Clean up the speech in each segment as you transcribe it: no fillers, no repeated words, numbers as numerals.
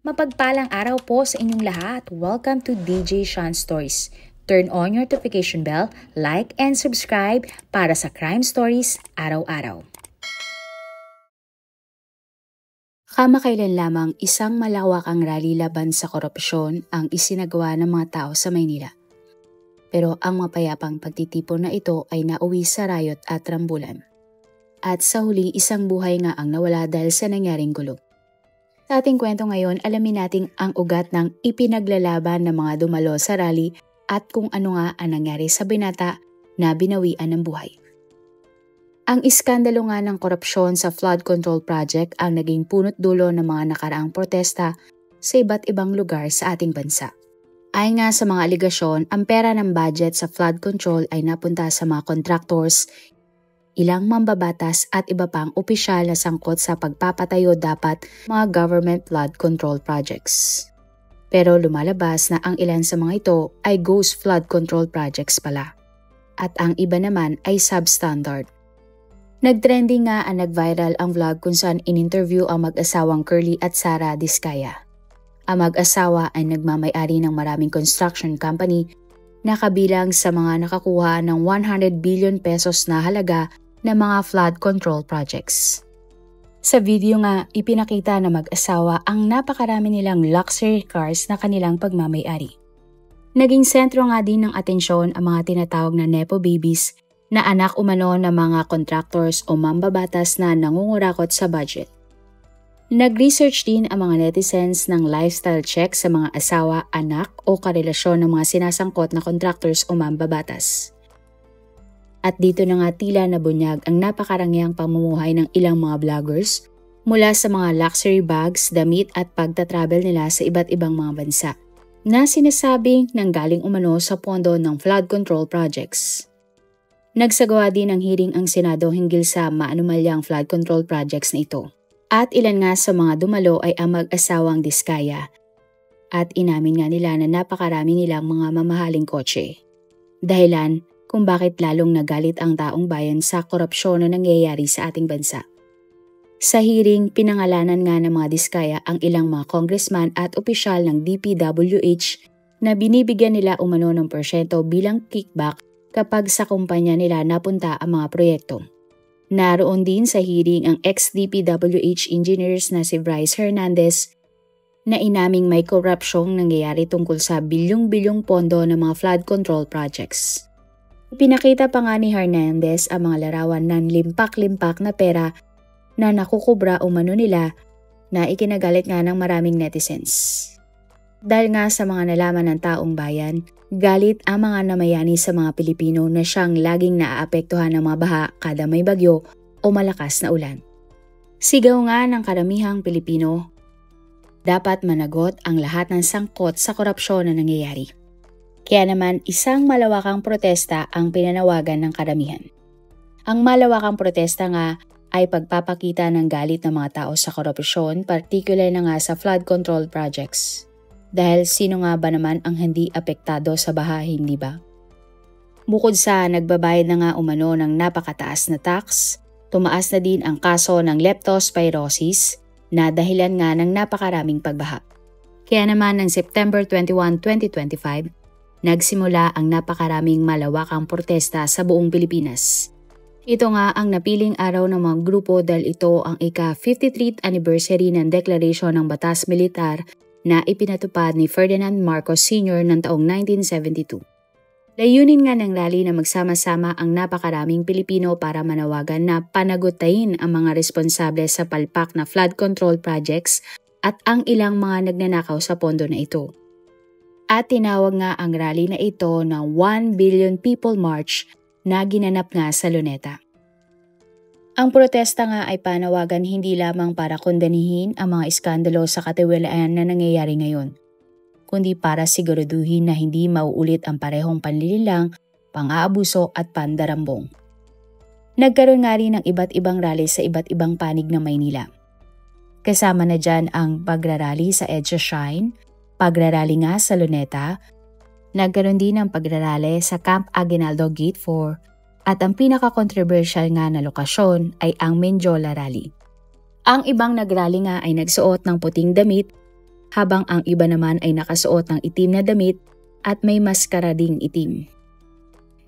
Mapagpalang araw po sa inyong lahat. Welcome to DJ Sean Stories. Turn on your notification bell, like and subscribe para sa crime stories araw-araw. Kamakailan lamang isang malawakang rally laban sa korupsyon ang isinagawa ng mga tao sa Maynila. Pero ang mapayapang pagtitipon na ito ay nauwi sa rayot at rambulan. At sa huli, isang buhay nga ang nawala dahil sa nangyaring gulo. Sa ating kwento ngayon, alamin natin ang ugat ng ipinaglalaban ng mga dumalo sa rally at kung ano nga ang nangyari sa binata na binawian ng buhay. Ang iskandalo nga ng korupsyon sa flood control project ang naging punot dulo ng mga nakaraang protesta sa iba't ibang lugar sa ating bansa. Ayon nga sa mga aligasyon, ang pera ng budget sa flood control ay napunta sa mga contractors, ilang mambabatas at iba pang opisyal na sangkot sa pagpapatayo dapat mga government flood control projects. Pero lumalabas na ang ilan sa mga ito ay ghost flood control projects pala. At ang iba naman ay substandard. Nagtrending nga ang nag-viral ang vlog kung saan in-interview ang mag-asawang Curly at Sara Diskaya. Ang mag-asawa ay nagmamay-ari ng maraming construction company na kabilang sa mga nakakuha ng 100 billion pesos na halaga ng mga flood control projects. Sa video nga, ipinakita na mag-asawa ang napakarami nilang luxury cars na kanilang pagmamay-ari. Naging sentro nga din ng atensyon ang mga tinatawag na Nepo babies na anak umano ng mga contractors o mambabatas na nangungurakot sa budget. Nag-research din ang mga netizens ng lifestyle check sa mga asawa, anak o karelasyon ng mga sinasangkot na contractors o mambabatas. At dito na nga tila nabunyag ang napakarangyang pamumuhay ng ilang mga vloggers mula sa mga luxury bags, damit at pagta-travel nila sa iba't ibang mga bansa na sinasabing nanggaling umano sa pondo ng flood control projects. Nagsagawa din ng hearing ang Senado hinggil sa maanumalyang flood control projects na ito. At ilan nga sa mga dumalo ay ang mag-asawang Diskaya. At inamin nga nila na napakarami nilang mga mamahaling kotse. Dahilan kung bakit lalong nagalit ang taong bayan sa korupsyon na nangyayari sa ating bansa. Sa hearing, pinangalanan nga ng mga Diskaya ang ilang mga congressman at opisyal ng DPWH na binibigyan nila umano ng porsyento bilang kickback kapag sa kumpanya nila napunta ang mga proyekto. Naroon din sa hearing ang ex-DPWH engineers na si Bryce Hernandez na inaming may korupsyong nangyayari tungkol sa bilyong-bilyong pondo ng mga flood control projects. Ipinakita pa nga ni Hernandez ang mga larawan ng limpak-limpak na pera na nakukubra umano nila na ikinagalit nga ng maraming netizens. Dahil nga sa mga nalaman ng taong bayan, galit ang mga namayani sa mga Pilipino na siyang laging naaapektuhan ng mga baha kada may bagyo o malakas na ulan. Sigaw nga ng karamihang Pilipino, dapat managot ang lahat ng sangkot sa korupsyon na nangyayari. Kaya naman isang malawakang protesta ang pinanawagan ng karamihan. Ang malawakang protesta nga ay pagpapakita ng galit ng mga tao sa korupsyon, particular na nga sa flood control projects. Dahil sino nga ba naman ang hindi apektado sa baha, hindi ba? Bukod sa nagbabayad na nga umano ng napakataas na tax, tumaas na din ang kaso ng leptospirosis na dahilan nga ng napakaraming pagbaha. Kaya naman ng September 21, 2025, nagsimula ang napakaraming malawakang protesta sa buong Pilipinas. Ito nga ang napiling araw ng mga grupo dahil ito ang ika-53th anniversary ng Deklarasyon ng Batas Militar na ipinatupad ni Ferdinand Marcos Sr. ng taong 1972. Layunin nga ng rally na magsama-sama ang napakaraming Pilipino para manawagan na panagutain ang mga responsable sa palpak na flood control projects at ang ilang mga nagnanakaw sa pondo na ito. At tinawag nga ang rally na ito na 1 Billion People March na ginanap nga sa Luneta. Ang protesta nga ay panawagan hindi lamang para kondenihin ang mga iskandalo sa katiwalaan na nangyayari ngayon, kundi para siguraduhin na hindi mauulit ang parehong panlililang, pang-aabuso at pandarambong. Nagkaroon nga rin ng iba't ibang rally sa iba't ibang panig ng Maynila. Kasama na dyan ang pagrarally sa EDSA Shrine, pagrarally nga sa Luneta, nagkaroon din ng pagrarally sa Camp Aguinaldo Gate 4, at ang pinaka-controversial nga na lokasyon ay ang Menjola Rally. Ang ibang nagrally nga ay nagsuot ng puting damit habang ang iba naman ay nakasuot ng itim na damit at may maskara ding itim.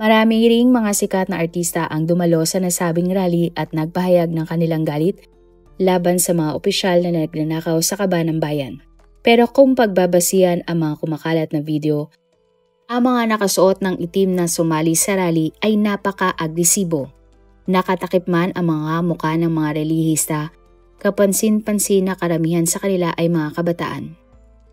Marami ring mga sikat na artista ang dumalo sa nasabing rally at nagpahayag ng kanilang galit laban sa mga opisyal na nagnanakaw sa kaba ng bayan. Pero kung pagbabasihan ang mga kumakalat na video, ang mga nakasuot ng itim na sumali sa rally ay napaka-agresibo. Nakatakip man ang mga mukha ng mga relihista, kapansin-pansin na karamihan sa kanila ay mga kabataan.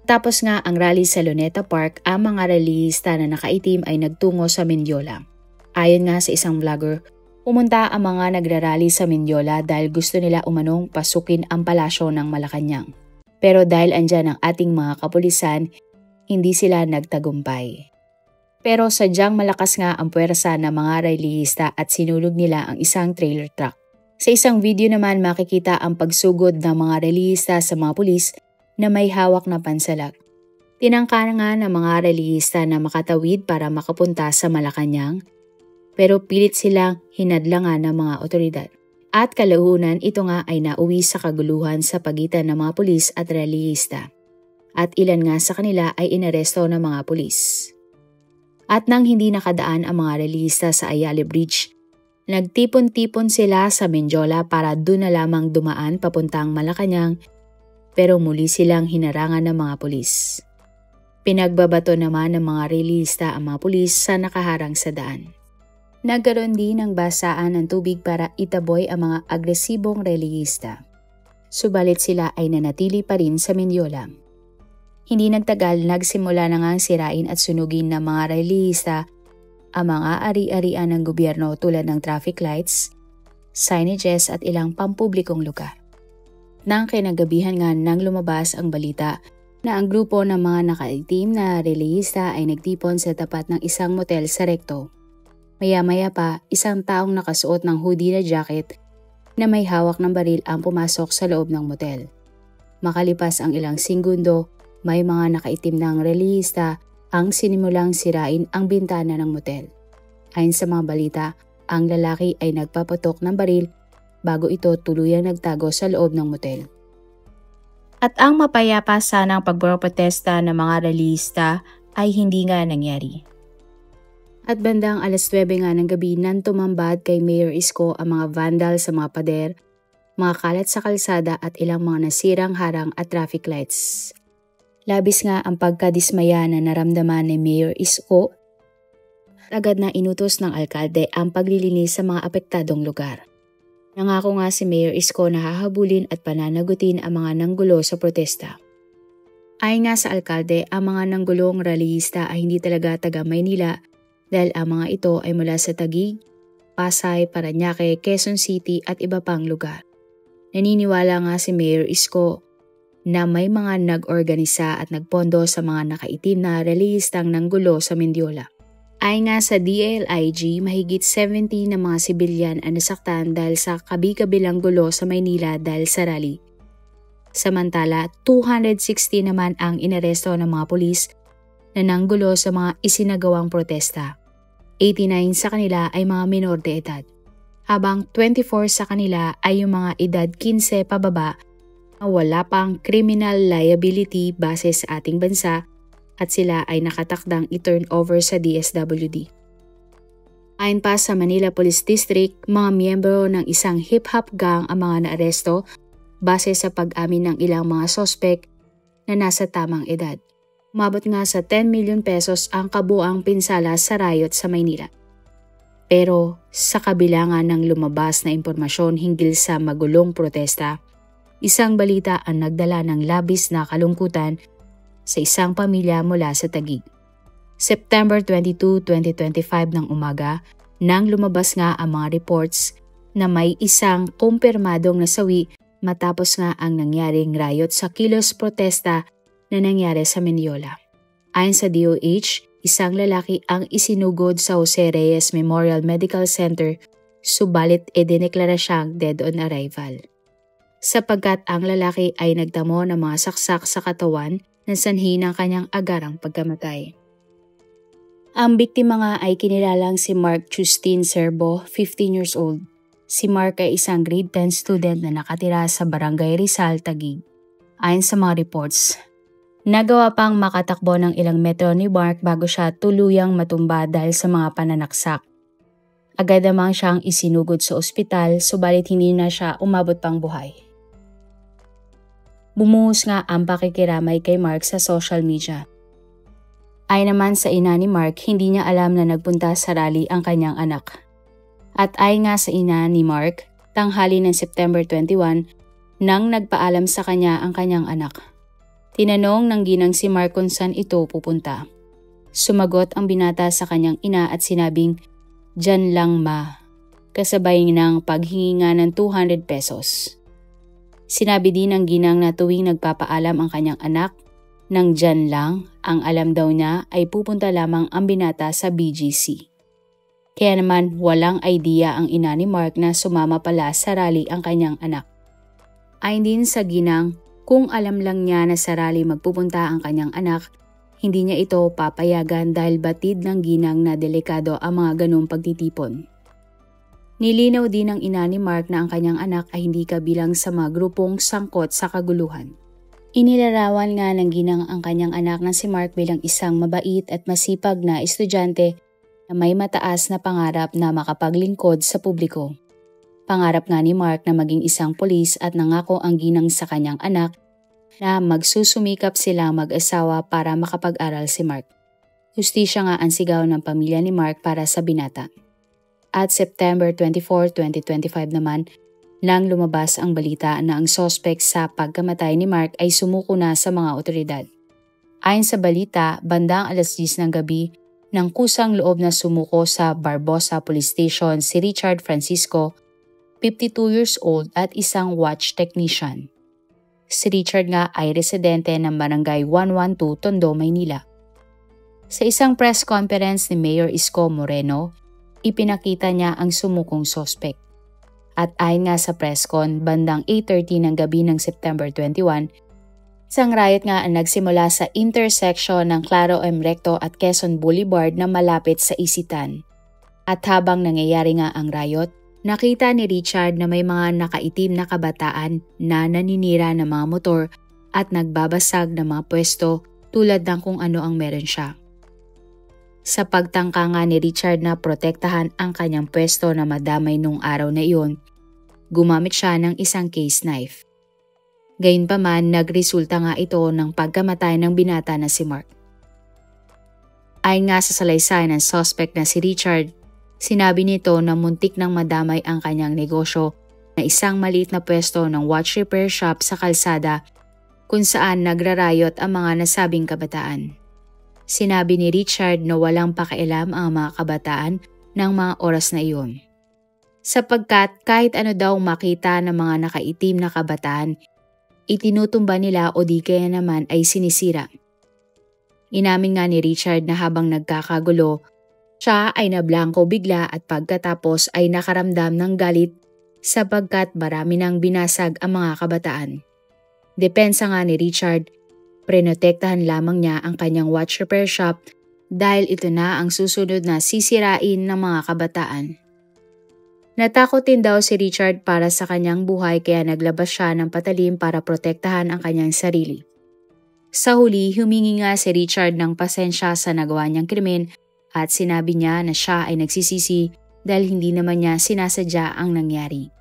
Tapos nga ang rally sa Luneta Park, ang mga relihista na nakaitim ay nagtungo sa Mendiola. Ayon nga sa isang vlogger, pumunta ang mga nagrarally sa Mendiola dahil gusto nila umanong pasukin ang palasyo ng Malacanang. Pero dahil andyan ang ating mga kapulisan, hindi sila nagtagumpay. Pero sadyang malakas nga ang puwersa ng mga relihista at sinulog nila ang isang trailer truck. Sa isang video naman makikita ang pagsugod ng mga relihista sa mga pulis na may hawak na pansalak. Tinangka nga ng mga relihista na makatawid para makapunta sa Malacanang, pero pilit silang hinadlangan ng mga otoridad. At kalaunan ito nga ay nauwi sa kaguluhan sa pagitan ng mga pulis at relihista. At ilan nga sa kanila ay inaresto ng mga pulis. At nang hindi nakadaan ang mga relihista sa Ayala Bridge, nagtipon-tipon sila sa Mendiola para doon na lamang dumaan papuntang Malacanang, pero muli silang hinarangan ng mga pulis. Pinagbabato naman ng mga relihista ang mga pulis sa nakaharang sa daan. Nagkaroon din ng basaan ng tubig para itaboy ang mga agresibong relihista. Subalit sila ay nanatili pa rin sa Mendiola. Hindi nagtagal nagsimula na ngang sirain at sunugin ng mga relihista ang mga ari-arian ng gobyerno tulad ng traffic lights, signages at ilang pampublikong lugar. Nang kinagabihan nga nang lumabas ang balita na ang grupo ng mga nakaitim na relihista ay nagtipon sa tapat ng isang motel sa Recto. Maya-maya pa, isang taong nakasuot ng hoodie na jacket na may hawak ng baril ang pumasok sa loob ng motel. Makalipas ang ilang segundo, may mga nakaitim ng relihista ang sinimulang sirain ang bintana ng motel. Ayon sa mga balita, ang lalaki ay nagpaputok ng baril bago ito tuluyang nagtago sa loob ng motel. At ang mapayapa sanang pagproprotesta ng mga relihista ay hindi nga nangyari. At bandang alas 9 nga ng gabi nang tumambad kay Mayor Isko ang mga vandal sa mga pader, mga kalat sa kalsada at ilang mga nasirang harang at traffic lights. Labis nga ang pagkadismaya na naramdaman ni Mayor Isko. Agad na inutos ng alkalde ang paglilinis sa mga apektadong lugar. Nangako nga si Mayor Isko na hahabulin at pananagutin ang mga nanggulo sa protesta. Ayon nga sa alkalde, ang mga nanggulong relihista ay hindi talaga taga Maynila dahil ang mga ito ay mula sa Taguig, Pasay, Parañaque, Quezon City at iba pang lugar. Naniniwala nga si Mayor Isko na may mga nag-organisa at nagpondo sa mga nakaitim na relihistang nanggulo sa Mendiola. Ayon nga sa DLIG, mahigit 70 na mga sibilyan ang nasaktan dahil sa kabi-kabilang gulo sa Maynila dahil sa rally. Samantala, 260 naman ang inaresto ng mga pulis na nanggulo sa mga isinagawang protesta. 89 sa kanila ay mga minor de edad, habang 24 sa kanila ay yung mga edad 15 pababa na wala pang criminal liability base sa ating bansa at sila ay nakatakdang i-turn over sa DSWD. Ayon pa sa Manila Police District, mga miyembro ng isang hip-hop gang ang mga naaresto base sa pag-amin ng ilang mga sospek na nasa tamang edad. Umabot nga sa 10 million pesos ang kabuang pinsala sa riot sa Maynila. Pero sa kabila nga ng lumabas na impormasyon hinggil sa magulong protesta, isang balita ang nagdala ng labis na kalungkutan sa isang pamilya mula sa Taguig. September 22, 2025 ng umaga, nang lumabas nga ang mga reports na may isang kumpirmadong nasawi matapos nga ang nangyaring riot sa kilos protesta na nangyari sa Mendiola. Ayon sa DOH, isang lalaki ang isinugod sa Jose Reyes Memorial Medical Center, subalit idineklara siyang dead on arrival. Sapagkat ang lalaki ay nagtamo ng mga saksak sa katawan na sanhi ng kanyang agarang pagkamatay. Ang biktima nga ay kinilalang si Mark Justin Serbo, 15 years old. Si Mark ay isang grade 10 student na nakatira sa Barangay Rizal, Taguig. Ayon sa mga reports, Nagawa pang makatakbo ng ilang metro ni Mark bago siya tuluyang matumba dahil sa mga pananaksak. Agad namang siyang isinugod sa ospital, subalit hindi na siya umabot pang buhay. Bumuhos nga ang pakikiramay kay Mark sa social media. Ayon naman sa ina ni Mark, hindi niya alam na nagpunta sa rally ang kanyang anak. At ayon nga sa ina ni Mark, tanghali ng September 21 nang nagpaalam sa kanya ang kanyang anak. Tinanong ng ginang si Mark kung saan ito pupunta. Sumagot ang binata sa kanyang ina at sinabing, "Diyan lang ma," kasabay ng paghingi nga ng 200 pesos. Sinabi din ng ginang na tuwing nagpapaalam ang kanyang anak, nang diyan lang, ang alam daw niya ay pupunta lamang ang binata sa BGC. Kaya naman walang idea ang ina ni Mark na sumama pala sa rally ang kanyang anak. Ayon din sa ginang, kung alam lang niya na sa rally magpupunta ang kanyang anak, hindi niya ito papayagan dahil batid ng ginang na delikado ang mga ganong pagtitipon. Nilinaw din ng ina ni Mark na ang kanyang anak ay hindi kabilang sa mga grupong sangkot sa kaguluhan. Inilarawan nga ng ginang ang kanyang anak na si Mark bilang isang mabait at masipag na estudyante na may mataas na pangarap na makapaglingkod sa publiko. Pangarap nga ni Mark na maging isang pulis at nangako ang ginang sa kanyang anak na magsusumikap silang mag-asawa para makapag-aral si Mark. Hustisya nga ang sigaw ng pamilya ni Mark para sa binata. At September 24, 2025 naman, nang lumabas ang balita na ang suspect sa pagkamatay ni Mark ay sumuko na sa mga otoridad. Ayon sa balita, bandang alas 10 ng gabi, nang kusang loob na sumuko sa Barbosa Police Station si Richard Francisco, 52 years old at isang watch technician. Si Richard nga ay residente ng Barangay 112, Tondo, Maynila. Sa isang press conference ni Mayor Isko Moreno, ipinakita niya ang sumukong suspect. At ayon nga sa presscon, bandang 8:30 ng gabi ng September 21, isang riot nga ang nagsimula sa intersection ng Claro M. Recto at Quezon Boulevard na malapit sa Isitan. At habang nangyayari nga ang riot, nakita ni Richard na may mga nakaitim na kabataan na naninira ng mga motor at nagbabasag ng mga pwesto tulad ng kung ano ang meron siya. Sa pagtangka nga ni Richard na protektahan ang kanyang pwesto na madamay nung araw na iyon, gumamit siya ng isang case knife. Gayunpaman, nagresulta nga ito ng pagkamatay ng binata na si Mark. Ayon nga sa salaysay ng suspect na si Richard, sinabi nito na muntik nang madamay ang kanyang negosyo na isang maliit na pwesto ng watch repair shop sa kalsada kung saan nagrarayot ang mga nasabing kabataan. Sinabi ni Richard na walang pakialam ang mga kabataan ng mga oras na iyon. Sapagkat kahit ano daw makita ng mga nakaitim na kabataan, itinutumba nila o di kaya naman ay sinisira. Inamin nga ni Richard na habang nagkakagulo, siya ay nablangko bigla at pagkatapos ay nakaramdam ng galit sapagkat marami nang binasag ang mga kabataan. Depensa nga ni Richard, prenotektahan lamang niya ang kanyang watch repair shop dahil ito na ang susunod na sisirain ng mga kabataan. Natakot din daw si Richard para sa kanyang buhay kaya naglabas siya ng patalim para protektahan ang kanyang sarili. Sa huli, humingi nga si Richard ng pasensya sa nagawa niyang krimen at sinabi niya na siya ay nagsisisi dahil hindi naman niya sinasadya ang nangyari.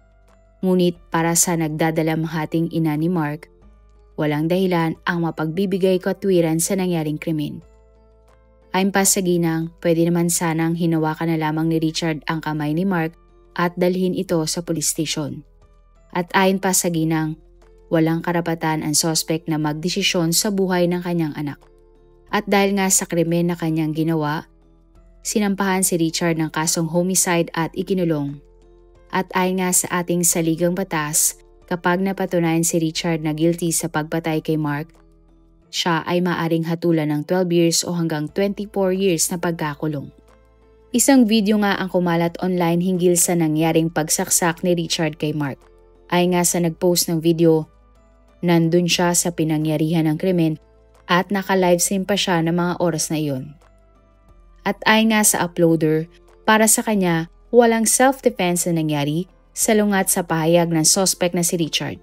Ngunit para sa nagdadalamhating ina ni Mark, walang dahilan ang mapagbibigay katwiran sa nangyaring krimen. Ayon pa sa ginang, pwede naman sanang hinawakan na lamang ni Richard ang kamay ni Mark at dalhin ito sa police station. At ayon pa sa ginang, walang karapatan ang suspect na magdesisyon sa buhay ng kanyang anak. At dahil nga sa krimen na kanyang ginawa, sinampahan si Richard ng kasong homicide at ikinulong. At ayon nga sa ating saligang batas, kapag napatunayan si Richard na guilty sa pagpatay kay Mark, siya ay maaring hatulan ng 12 years o hanggang 24 years na pagkakulong. Isang video nga ang kumalat online hinggil sa nangyaring pagsaksak ni Richard kay Mark. Ayon nga sa nagpost ng video, nandun siya sa pinangyarihan ng krimen at naka-livestream pa siya ng mga oras na iyon. At ayon nga sa uploader, para sa kanya, walang self-defense na nangyari salungat sa pahayag ng suspect na si Richard.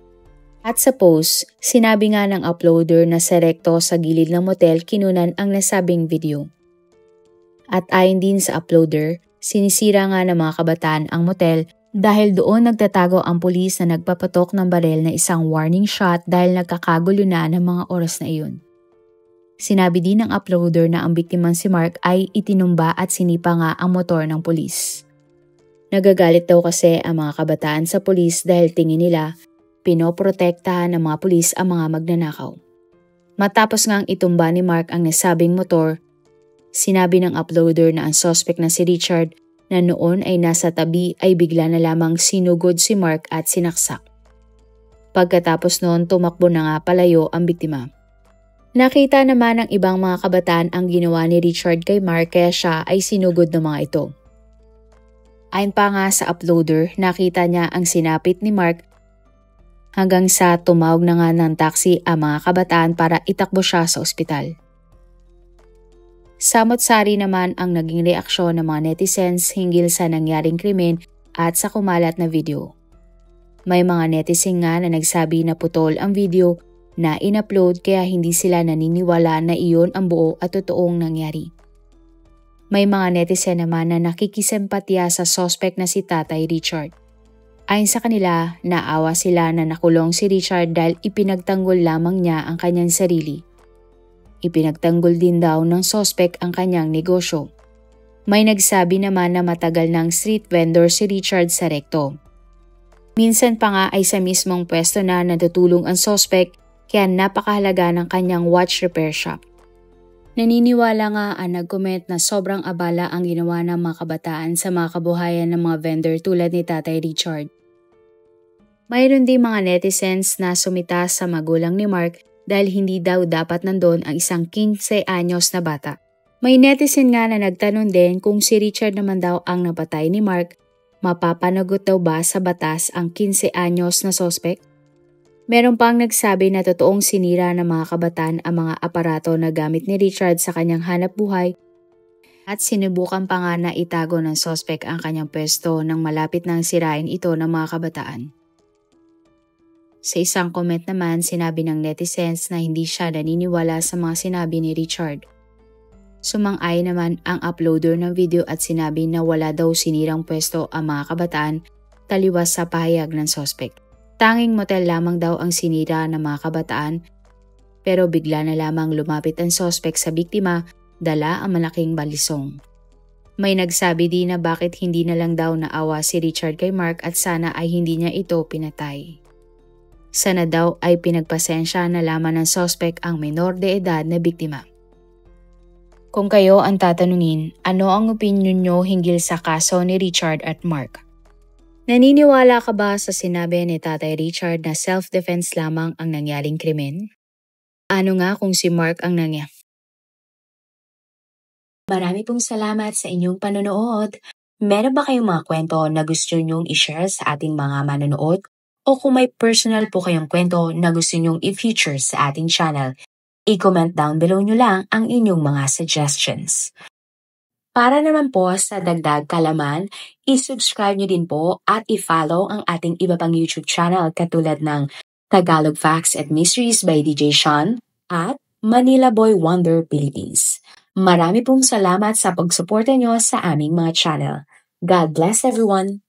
At sa post, sinabi nga ng uploader na sa rekto sa gilid ng motel kinunan ang nasabing video. At ayon din sa uploader, sinisira nga ng mga kabataan ang motel dahil doon nagtatago ang pulis na nagpapatok ng barel na isang warning shot dahil nagkakagulo na ng mga oras na iyon. Sinabi din ng uploader na ang biktimang si Mark ay itinumba at sinipa nga ang motor ng pulis. Nagagalit daw kasi ang mga kabataan sa pulis dahil tingin nila pinoprotektahan ng mga pulis ang mga magnanakaw. Matapos ngang itumba ni Mark ang nasabing motor, sinabi ng uploader na ang suspect na si Richard na noon ay nasa tabi ay bigla na lamang sinugod si Mark at sinaksak. Pagkatapos noon tumakbo na nga palayo ang biktima. Nakita naman ng ibang mga kabataan ang ginawa ni Richard kay Mark kaya siya ay sinugod ng mga ito. Ayon pa nga sa uploader, nakita niya ang sinapit ni Mark hanggang sa tumawag na nga ng taxi ang mga kabataan para itakbo siya sa ospital. Samot-sari naman ang naging reaksyon ng mga netizens hinggil sa nangyaring krimen at sa kumalat na video. May mga netizen nga na nagsabi na putol ang video na in-upload kaya hindi sila naniniwala na iyon ang buo at totoong nangyari. May mga netizen naman na nakikisempatya sa suspect na si Tatay Richard. Ayon sa kanila, naawa sila na nakulong si Richard dahil ipinagtanggol lamang niya ang kanyang sarili. Ipinagtanggol din daw ng suspect ang kanyang negosyo. May nagsabi naman na matagal ng street vendor si Richard sa rekto. Minsan pa nga ay sa mismong pwesto na natutulong ang suspect kaya napakahalaga ng kanyang watch repair shop. Naniniwala nga ang nag-comment na sobrang abala ang ginawa ng mga kabataan sa mga kabuhayan ng mga vendor tulad ni Tatay Richard. Mayroon din mga netizens na sumita sa magulang ni Mark dahil hindi daw dapat nandun ang isang 15 anyos na bata. May netizen nga na nagtanong din kung si Richard naman daw ang napatay ni Mark, mapapanagot daw ba sa batas ang 15 anyos na suspect? Meron pang nagsabi na totoong sinira ng mga kabataan ang mga aparato na gamit ni Richard sa kanyang hanap buhay at sinubukan pa nga na itago ng suspect ang kanyang pwesto nang malapit nang sirain ito ng mga kabataan. Sa isang comment naman, sinabi ng netizens na hindi siya naniniwala sa mga sinabi ni Richard. Sumang-ayon naman ang uploader ng video at sinabi na wala daw sinirang pwesto ang mga kabataan taliwas sa pahayag ng suspect. Tanging motel lamang daw ang sinira ng mga kabataan pero bigla na lamang lumapit ang suspect sa biktima, dala ang malaking balisong. May nagsabi din na bakit hindi na lang daw naawa si Richard kay Mark at sana ay hindi niya ito pinatay. Sana daw ay pinagpasensya na laman ng suspect ang menor de edad na biktima. Kung kayo ang tatanungin, ano ang opinion nyo hinggil sa kaso ni Richard at Mark? Naniniwala ka ba sa sinabi ni Tatay Richard na self-defense lamang ang nangyaring krimen? Ano nga kung si Mark ang nangyari? Marami pong salamat sa inyong panonood. Meron ba kayong mga kwento na gusto nyong i-share sa ating mga manonood? O kung may personal po kayong kwento na gusto nyong i-feature sa ating channel, i-comment down below nyo lang ang inyong mga suggestions. Para naman po sa dagdag kalaman, i-subscribe nyo din po at i-follow ang ating iba pang YouTube channel katulad ng Tagalog Facts and Mysteries by DJ Sean at Manila Boy Wonder Philippines. Marami pong salamat sa pagsuporta nyo sa aming mga channel. God bless everyone!